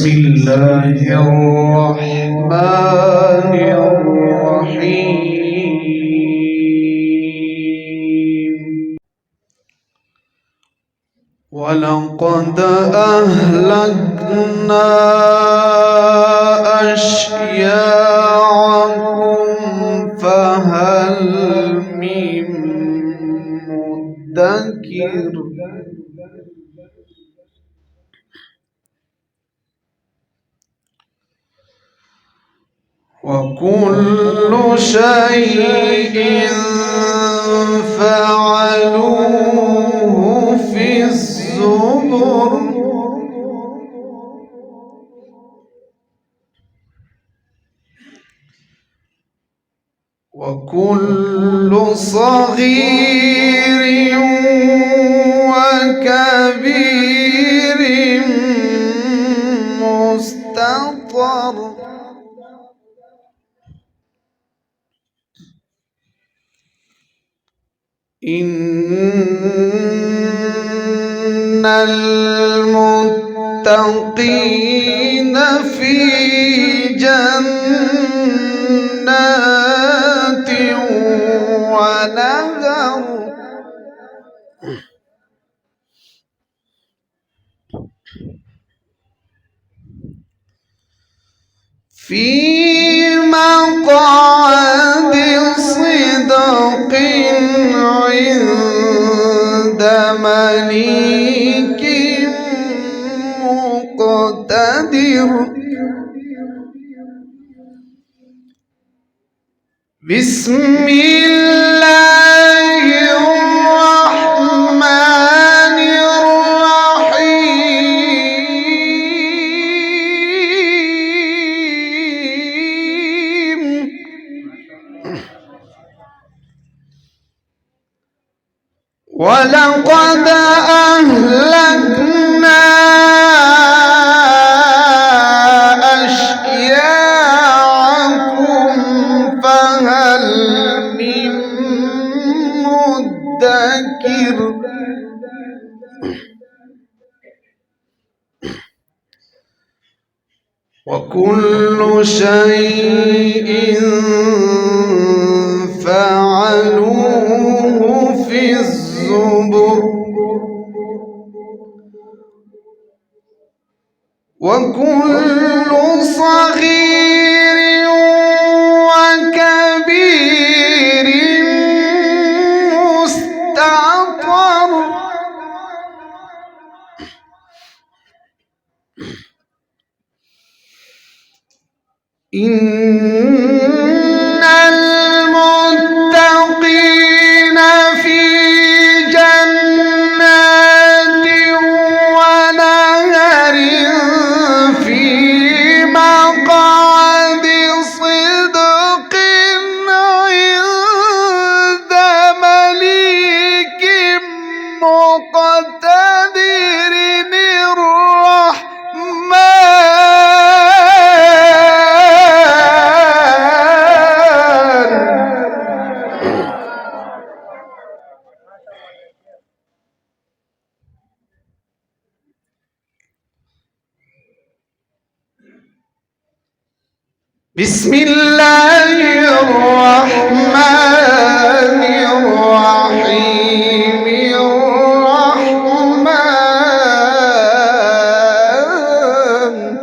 بسم الله الرحمن الرحيم ولقد أهلكنا أشياعكم فهل من مدكر وكل شيء فعلوه في الزبر وكل صغير وكبير مستطر إن المتقين في جنات ونهر في مقعد صدق عند مليك مقتدر بسم الله الرحمن الرحيم ولقد أهلكنا أشياعكم فهل من مدكر وكل شيء فعلوه في الزبر وكل صغير وكبير مستطر إن المتقين في جنات ونهر في مقعد صدق عند مليك مقتدر بسم الله الرحمن الرحيم الرحمن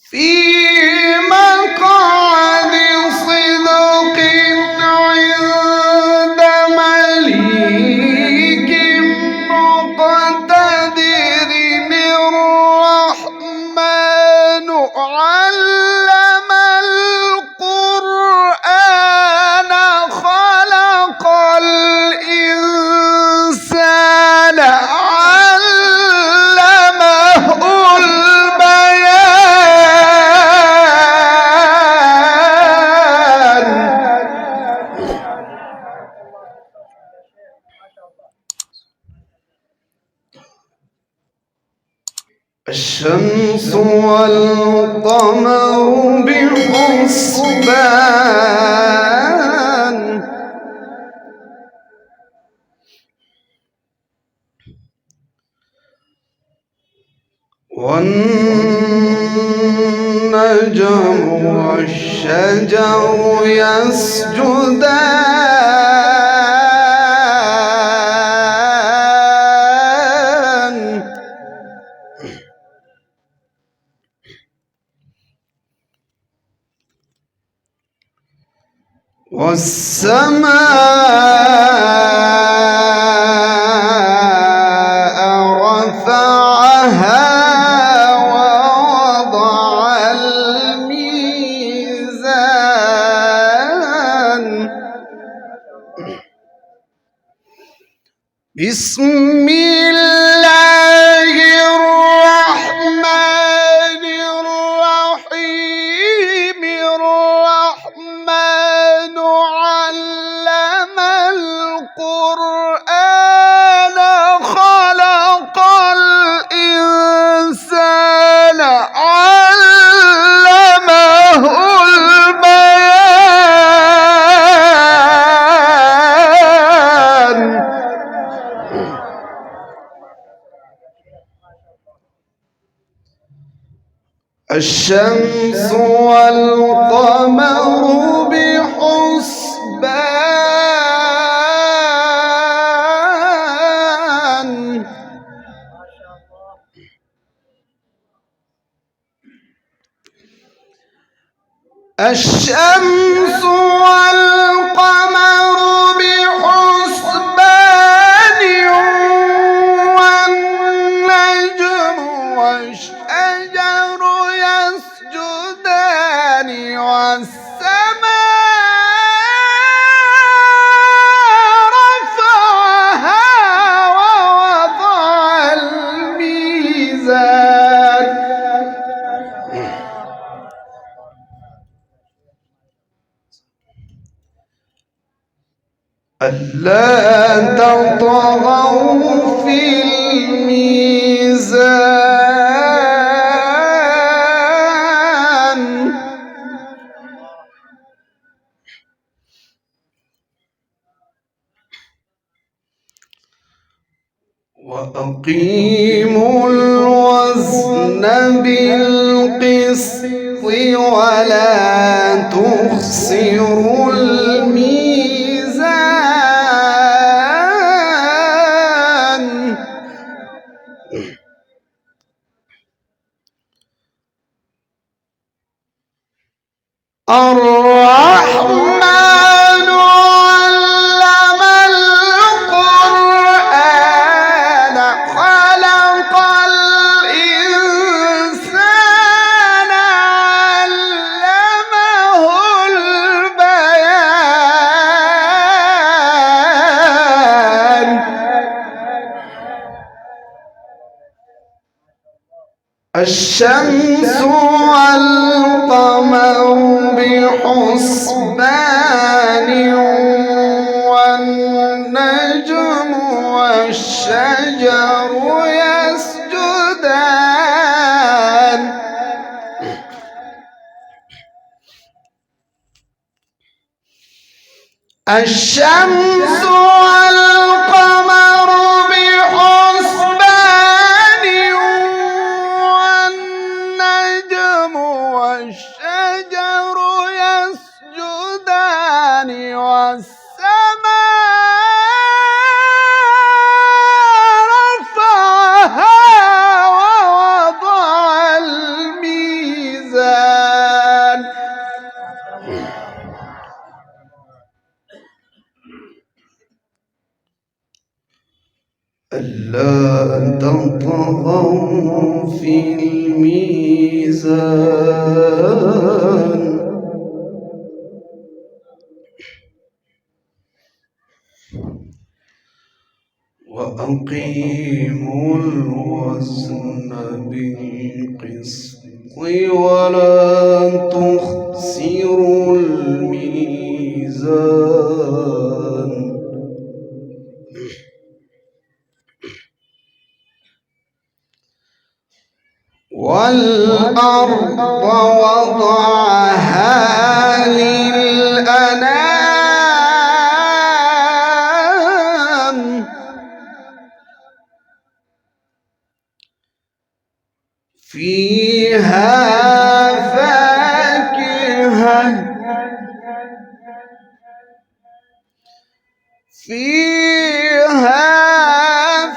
في مقعد صدق عند مليك مقتدر الرحمن علم القرآن خلق الإنسان علمه الشمس والقمر بحسبان والنجم والشجر يسجدان والسماء رفعها ووضع الميزان بسم الله الرحمن الرحيم الرحمن علم القرآن خلق الإنسان علمه البيان الشمس والقمر بحسبان الشمس والقمر بحسبان والنجم والشجر يسجدان والسماء رفعها ووضع الميزان ألا تطغوا في الميزان وأقيموا الوزن بالقسط ولا تخسروا الميزان الرحمن علم القرآن خلق الإنسان علمه البيان الشمس والقمر بحسبان والنجم والشجر يسجدان الشمس والقمر بحسبان والنجم والشجر يسجدان والسماء رفعها ووضع الميزان ألا تطغوا في الميزان وأقيموا الوزن بالقسط ولا تخسروا الميزان والأرض وضعها للأنام فيها فاكهة فيها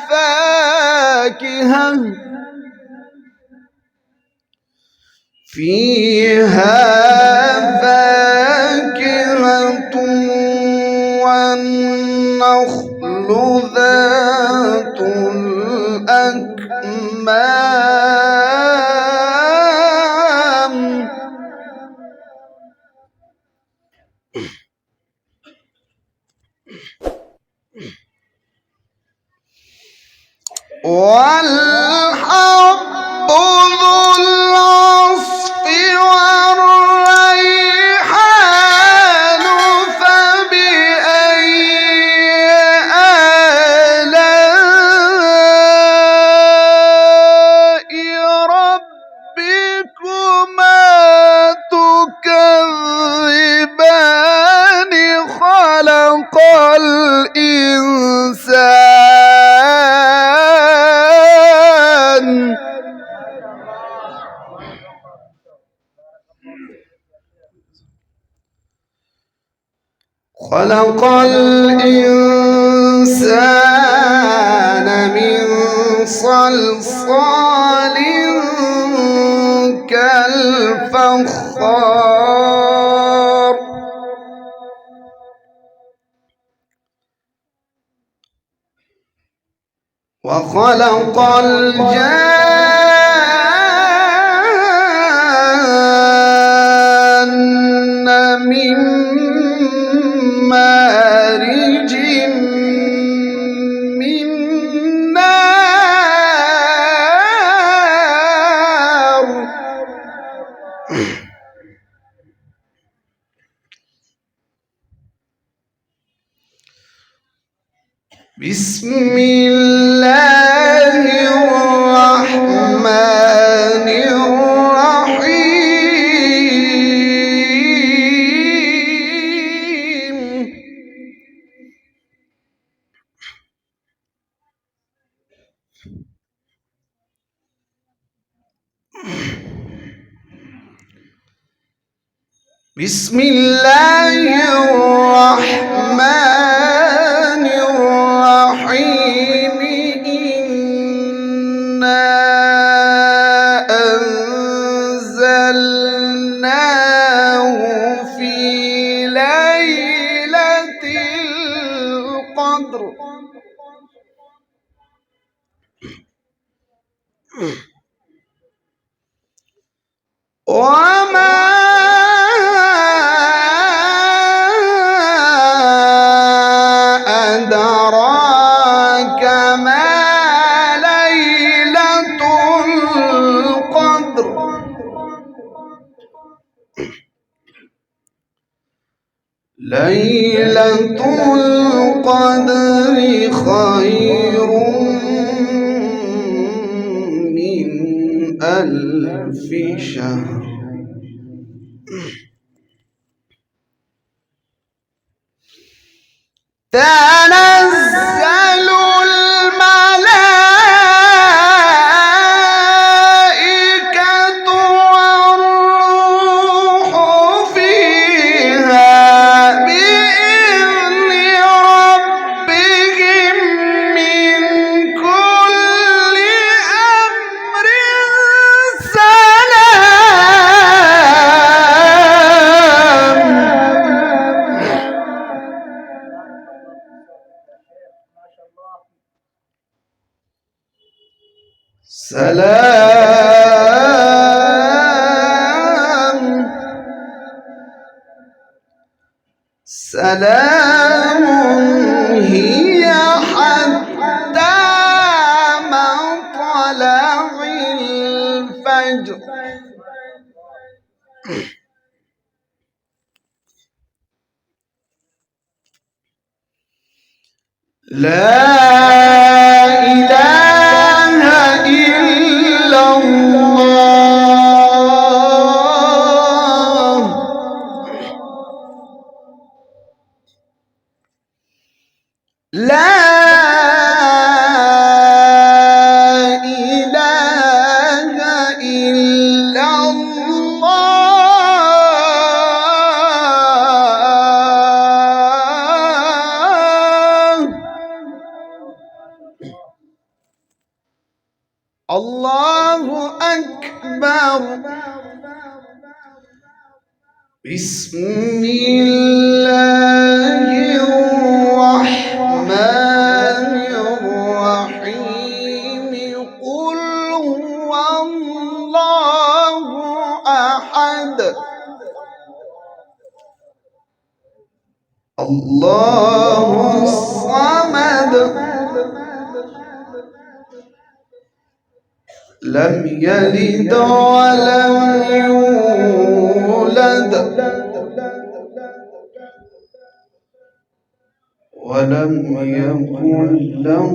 فاكهة فيها فاكهة والنخل ذات الأكمام والحب ذو العصف والريحان فبأي آلاء ربكما تكذبان خلق الإنسان خلق الإنسان من صلصال كالفخار وخلق الجان من مارج من نار بسم الله الرحمن الرحيم بسم الله الرحمن الرحيم إنا أنزلناه في ليلة القدر وما أدراك ما ليلة القدر ليلة القدر خير من 1000 شهر تنزل الملائكة والروح فيها بإذن ربهم من كل أمر سلام سلام هي حتى مطلع الفجر لا إله إلا الله لا إله الله أكبر. بسم الله الرحمن الرحيم. قل هو الله أحد الله الصمد لم يلد ولم يولد ولم يكن له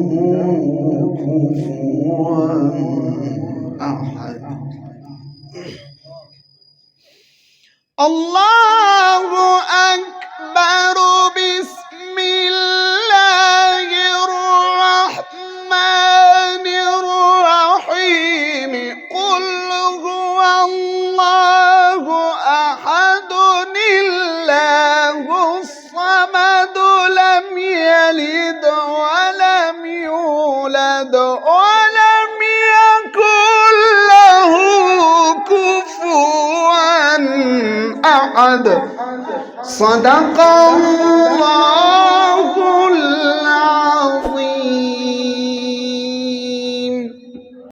كفوا أحد. الله أكبر. بسم الله الرحمن الرحيم. قل هو الله أحد الله الصمد لم يلد ولم يولد ولم يكن له كفوا أحد. صدق الله